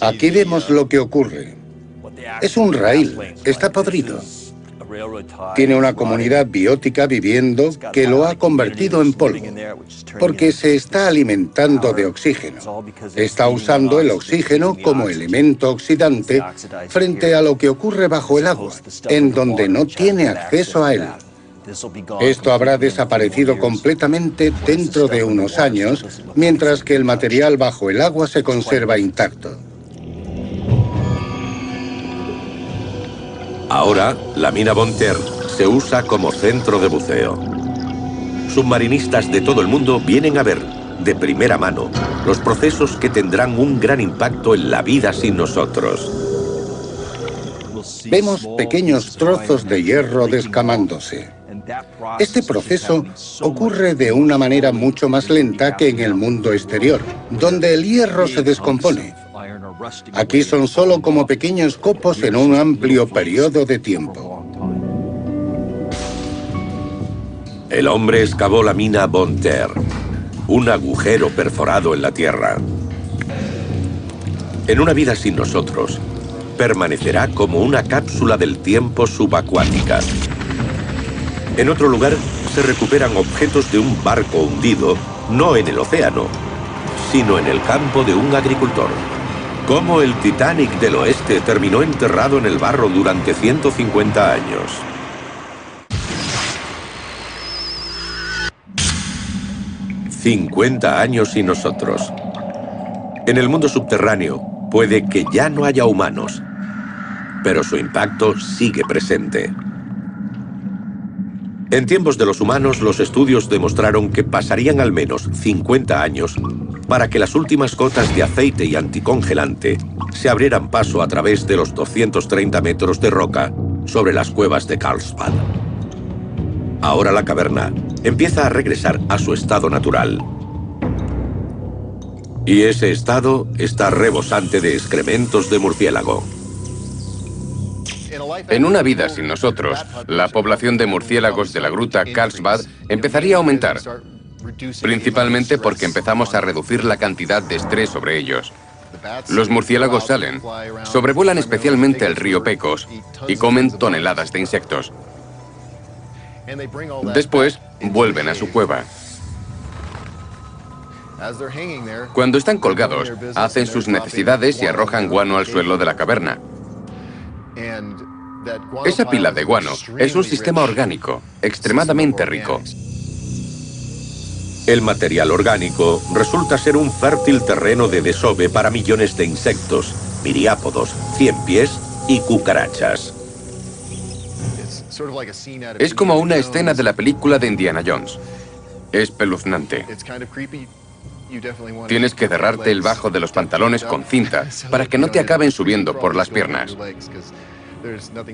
Aquí vemos lo que ocurre. Es un raíl, está podrido. Tiene una comunidad biótica viviendo que lo ha convertido en polvo, porque se está alimentando de oxígeno. Está usando el oxígeno como elemento oxidante frente a lo que ocurre bajo el agua, en donde no tiene acceso a él. Esto habrá desaparecido completamente dentro de unos años, mientras que el material bajo el agua se conserva intacto. Ahora, la mina Bonterre se usa como centro de buceo. Submarinistas de todo el mundo vienen a ver, de primera mano, los procesos que tendrán un gran impacto en la vida sin nosotros. Vemos pequeños trozos de hierro descamándose. Este proceso ocurre de una manera mucho más lenta que en el mundo exterior, donde el hierro se descompone. Aquí son solo como pequeños copos en un amplio periodo de tiempo. El hombre excavó la mina Bonterre, un agujero perforado en la tierra. En una vida sin nosotros, permanecerá como una cápsula del tiempo subacuática. En otro lugar, se recuperan objetos de un barco hundido, no en el océano, sino en el campo de un agricultor. Cómo el Titanic del Oeste terminó enterrado en el barro durante 150 años. «50 años sin nosotros». En el mundo subterráneo puede que ya no haya humanos, pero su impacto sigue presente. En tiempos de los humanos, los estudios demostraron que pasarían al menos 50 años para que las últimas gotas de aceite y anticongelante se abrieran paso a través de los 230 metros de roca sobre las cuevas de Carlsbad. Ahora la caverna empieza a regresar a su estado natural. Y ese estado está rebosante de excrementos de murciélago. En una vida sin nosotros, la población de murciélagos de la gruta Carlsbad empezaría a aumentar, principalmente porque empezamos a reducir la cantidad de estrés sobre ellos. Los murciélagos salen, sobrevuelan especialmente el río Pecos y comen toneladas de insectos. Después, vuelven a su cueva. Cuando están colgados, hacen sus necesidades y arrojan guano al suelo de la caverna. Esa pila de guano es un sistema orgánico, extremadamente rico. El material orgánico resulta ser un fértil terreno de desove para millones de insectos, miriápodos, ciempiés y cucarachas. Es como una escena de la película de Indiana Jones. Es espeluznante. Tienes que cerrarte el bajo de los pantalones con cinta para que no te acaben subiendo por las piernas.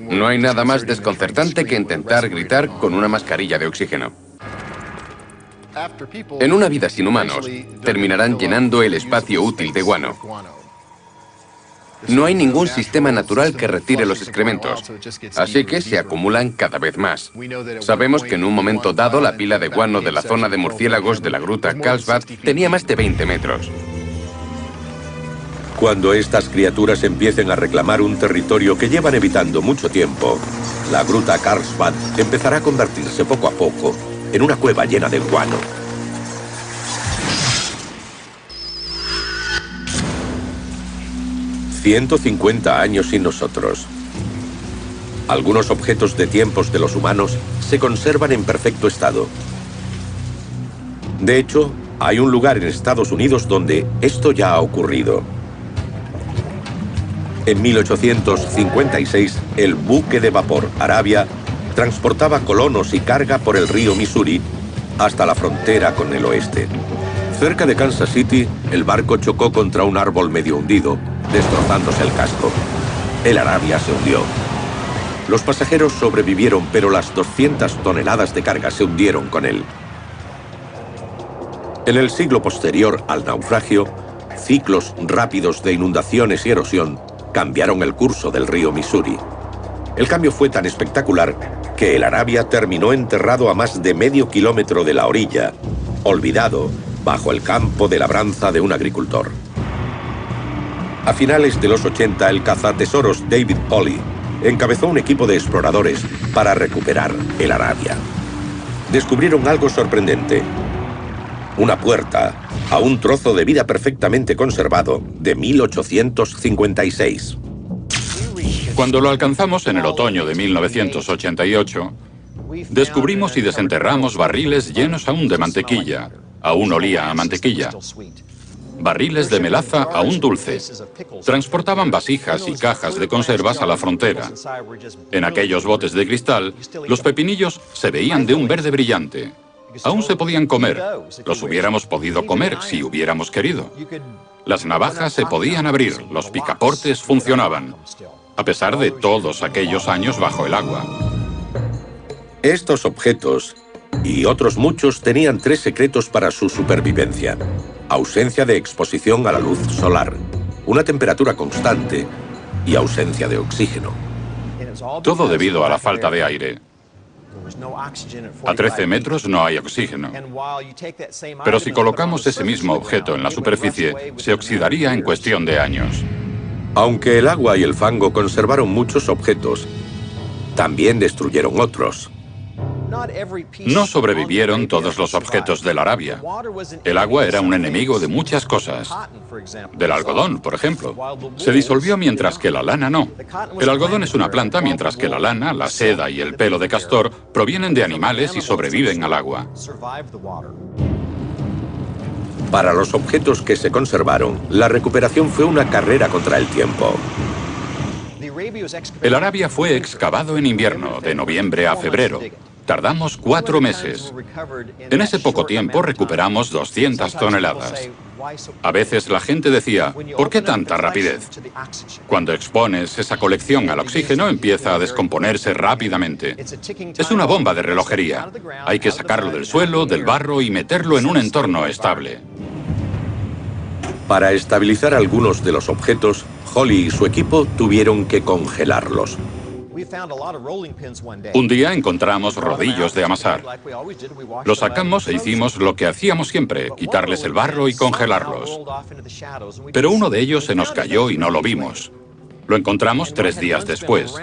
No hay nada más desconcertante que intentar gritar con una mascarilla de oxígeno. En una vida sin humanos, terminarán llenando el espacio útil de guano. No hay ningún sistema natural que retire los excrementos, así que se acumulan cada vez más. Sabemos que en un momento dado la pila de guano de la zona de murciélagos de la gruta Carlsbad tenía más de 20 metros. Cuando estas criaturas empiecen a reclamar un territorio que llevan evitando mucho tiempo, la gruta Carlsbad empezará a convertirse poco a poco en una cueva llena de guano. «150 años sin nosotros». Algunos objetos de tiempos de los humanos se conservan en perfecto estado. De hecho, hay un lugar en Estados Unidos donde esto ya ha ocurrido. En 1856, el buque de vapor Arabia transportaba colonos y carga por el río Missouri hasta la frontera con el oeste. Cerca de Kansas City, el barco chocó contra un árbol medio hundido, destrozándose el casco. El Arabia se hundió. Los pasajeros sobrevivieron, pero las 200 toneladas de carga se hundieron con él. En el siglo posterior al naufragio, ciclos rápidos de inundaciones y erosión cambiaron el curso del río Missouri. El cambio fue tan espectacular que el Arabia terminó enterrado a más de medio kilómetro de la orilla, olvidado bajo el campo de labranza de un agricultor. A finales de los 80, el cazatesoros David Polly encabezó un equipo de exploradores para recuperar el Arabia. Descubrieron algo sorprendente: una puerta a un trozo de vida perfectamente conservado de 1856. Cuando lo alcanzamos en el otoño de 1988, descubrimos y desenterramos barriles llenos aún de mantequilla. Aún olía a mantequilla. Barriles de melaza aún dulce. Transportaban vasijas y cajas de conservas a la frontera. En aquellos botes de cristal, los pepinillos se veían de un verde brillante. Aún se podían comer. Los hubiéramos podido comer si hubiéramos querido. Las navajas se podían abrir, los picaportes funcionaban, a pesar de todos aquellos años bajo el agua. Estos objetos y otros muchos tenían 3 secretos para su supervivencia: ausencia de exposición a la luz solar, una temperatura constante y ausencia de oxígeno. Todo debido a la falta de aire. A 13 metros no hay oxígeno. Pero si colocamos ese mismo objeto en la superficie, se oxidaría en cuestión de años. Aunque el agua y el fango conservaron muchos objetos, también destruyeron otros. No sobrevivieron todos los objetos de la Arabia. El agua era un enemigo de muchas cosas. Del algodón, por ejemplo. Se disolvió mientras que la lana no. El algodón es una planta, mientras que la lana, la seda y el pelo de castor provienen de animales y sobreviven al agua. Para los objetos que se conservaron, la recuperación fue una carrera contra el tiempo. El Arabia fue excavado en invierno, de noviembre a febrero. Tardamos 4 meses. En ese poco tiempo recuperamos 200 toneladas. A veces la gente decía, ¿por qué tanta rapidez? Cuando expones esa colección al oxígeno, empieza a descomponerse rápidamente. Es una bomba de relojería. Hay que sacarlo del suelo, del barro y meterlo en un entorno estable. Para estabilizar algunos de los objetos, Holly y su equipo tuvieron que congelarlos. Un día encontramos rodillos de amasar. Los sacamos e hicimos lo que hacíamos siempre, quitarles el barro y congelarlos. Pero uno de ellos se nos cayó y no lo vimos. Lo encontramos 3 días después.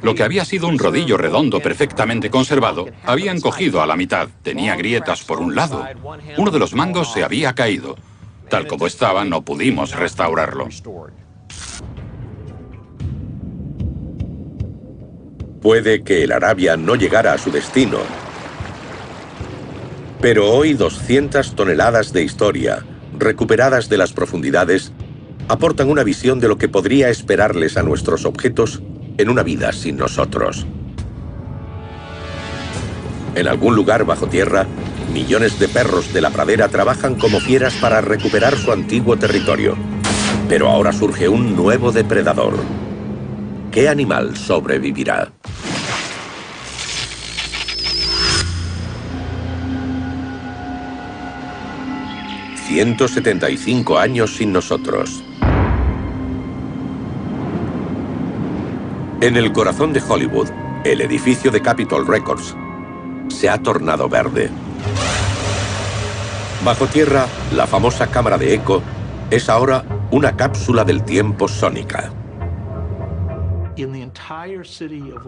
Lo que había sido un rodillo redondo perfectamente conservado, había encogido a la mitad, tenía grietas por un lado. Uno de los mangos se había caído. Tal como estaba, no pudimos restaurarlo. Puede que el Arabia no llegara a su destino, pero hoy 200 toneladas de historia, recuperadas de las profundidades, aportan una visión de lo que podría esperarles a nuestros objetos en una vida sin nosotros. En algún lugar bajo tierra, millones de perros de la pradera trabajan como fieras para recuperar su antiguo territorio. Pero ahora surge un nuevo depredador. ¿Qué animal sobrevivirá? «175 años sin nosotros». En el corazón de Hollywood, el edificio de Capitol Records se ha tornado verde. Bajo tierra, la famosa cámara de eco es ahora una cápsula del tiempo sónica.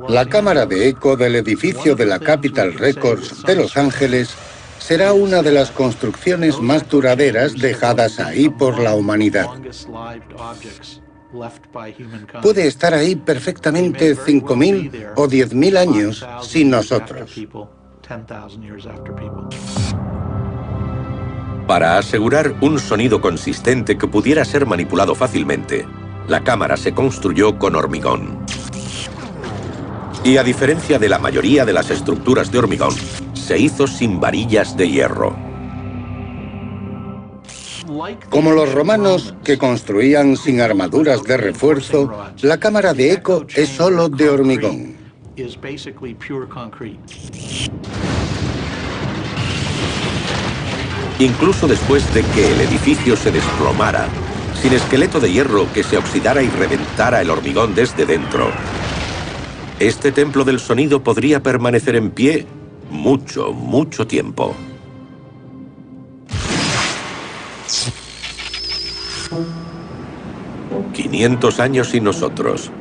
La cámara de eco del edificio de la Capitol Records de Los Ángeles será una de las construcciones más duraderas dejadas ahí por la humanidad. Puede estar ahí perfectamente 5.000 o 10.000 años sin nosotros. Para asegurar un sonido consistente que pudiera ser manipulado fácilmente, la cámara se construyó con hormigón. Y a diferencia de la mayoría de las estructuras de hormigón, se hizo sin varillas de hierro. Como los romanos, que construían sin armaduras de refuerzo, la cámara de eco es solo de hormigón. Incluso después de que el edificio se desplomara, sin esqueleto de hierro que se oxidara y reventara el hormigón desde dentro, este templo del sonido podría permanecer en pie mucho, mucho tiempo. 500 años sin nosotros.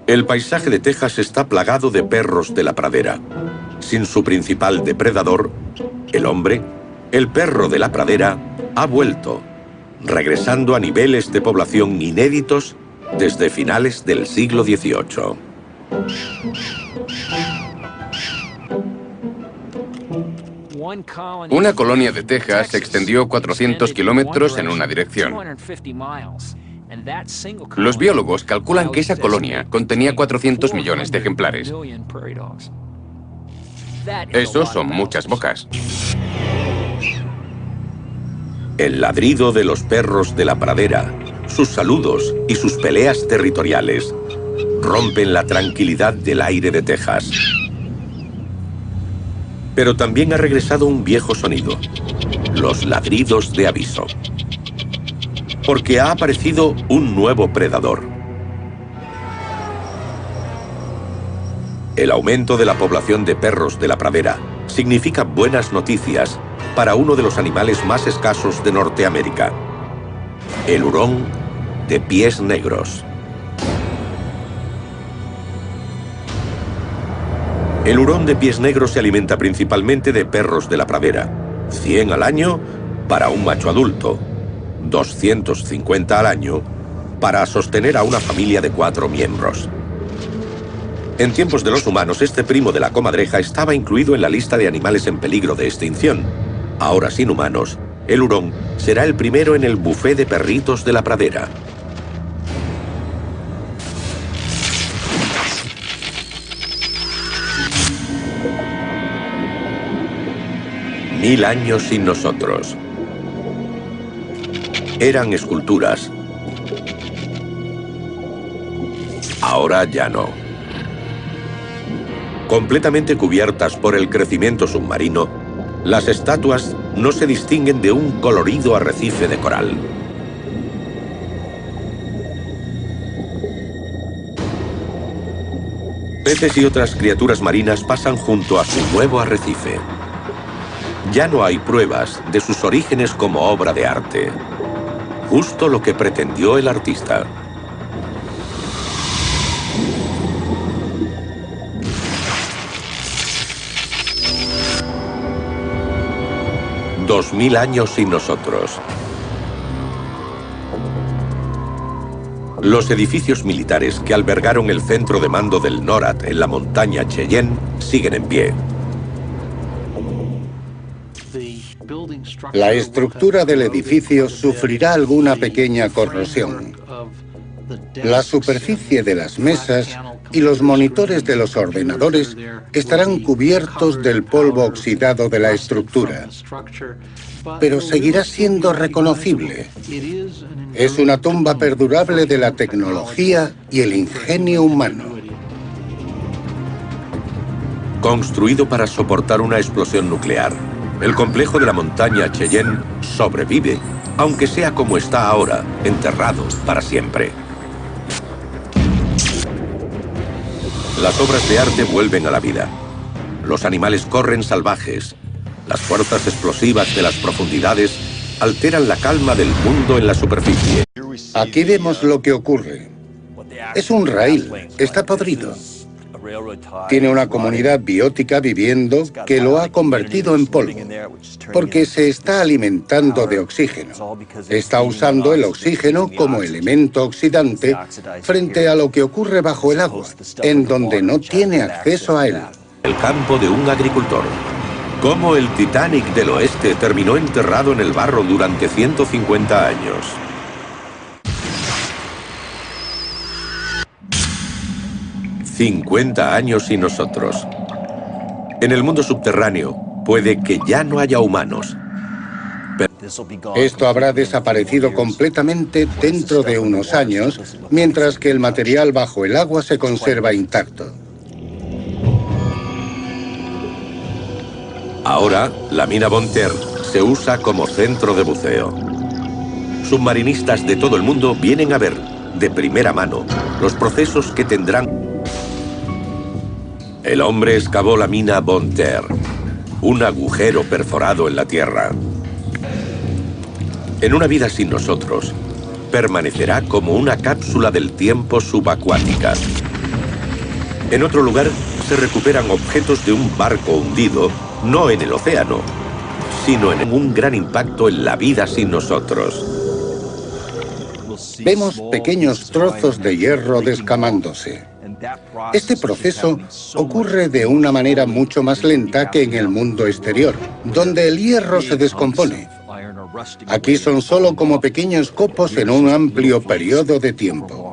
El paisaje de Texas está plagado de perros de la pradera. Sin su principal depredador, el hombre, el perro de la pradera ha vuelto, regresando a niveles de población inéditos desde finales del siglo XVIII. Una colonia de Texas se extendió 400 kilómetros en una dirección. Los biólogos calculan que esa colonia contenía 400 millones de ejemplares. Esos son muchas bocas. El ladrido de los perros de la pradera, sus saludos y sus peleas territoriales rompen la tranquilidad del aire de Texas. Pero también ha regresado un viejo sonido, los ladridos de aviso. Porque ha aparecido un nuevo predador. El aumento de la población de perros de la pradera significa buenas noticias para uno de los animales más escasos de Norteamérica, el hurón de pies negros. El hurón de pies negros se alimenta principalmente de perros de la pradera, 100 al año para un macho adulto, 250 al año para sostener a una familia de 4 miembros. En tiempos de los humanos, este primo de la comadreja estaba incluido en la lista de animales en peligro de extinción. Ahora sin humanos, el hurón será el primero en el buffet de perritos de la pradera. Mil años sin nosotros. Eran esculturas. Ahora ya no. Completamente cubiertas por el crecimiento submarino, las estatuas no se distinguen de un colorido arrecife de coral. Peces y otras criaturas marinas pasan junto a su nuevo arrecife. Ya no hay pruebas de sus orígenes como obra de arte. Justo lo que pretendió el artista. Dos mil años sin nosotros. Los edificios militares que albergaron el centro de mando del NORAD en la montaña Cheyenne siguen en pie. La estructura del edificio sufrirá alguna pequeña corrosión. La superficie de las mesas y los monitores de los ordenadores estarán cubiertos del polvo oxidado de la estructura, pero seguirá siendo reconocible. Es una tumba perdurable de la tecnología y el ingenio humano. Construido para soportar una explosión nuclear, el complejo de la montaña Cheyenne sobrevive, aunque sea como está ahora, enterrado para siempre. Las obras de arte vuelven a la vida. Los animales corren salvajes. Las fuerzas explosivas de las profundidades alteran la calma del mundo en la superficie. Aquí vemos lo que ocurre. Es un raíl, está podrido. Tiene una comunidad biótica viviendo que lo ha convertido en polvo, porque se está alimentando de oxígeno. Está usando el oxígeno como elemento oxidante frente a lo que ocurre bajo el agua, en donde no tiene acceso a él. El campo de un agricultor. Cómo el Titanic del oeste terminó enterrado en el barro durante 150 años. «50 años sin nosotros». En el mundo subterráneo puede que ya no haya humanos. Esto habrá desaparecido completamente dentro de unos años, mientras que el material bajo el agua se conserva intacto. Ahora, la mina Bonne Terre se usa como centro de buceo. Submarinistas de todo el mundo vienen a ver, de primera mano, los procesos que tendrán. El hombre excavó la mina Bonne Terre, un agujero perforado en la tierra. En una vida sin nosotros, permanecerá como una cápsula del tiempo subacuática. En otro lugar, se recuperan objetos de un barco hundido, no en el océano, sino en un gran impacto en la vida sin nosotros. Vemos pequeños trozos de hierro descamándose. Este proceso ocurre de una manera mucho más lenta que en el mundo exterior, donde el hierro se descompone. Aquí son solo como pequeños copos en un amplio periodo de tiempo.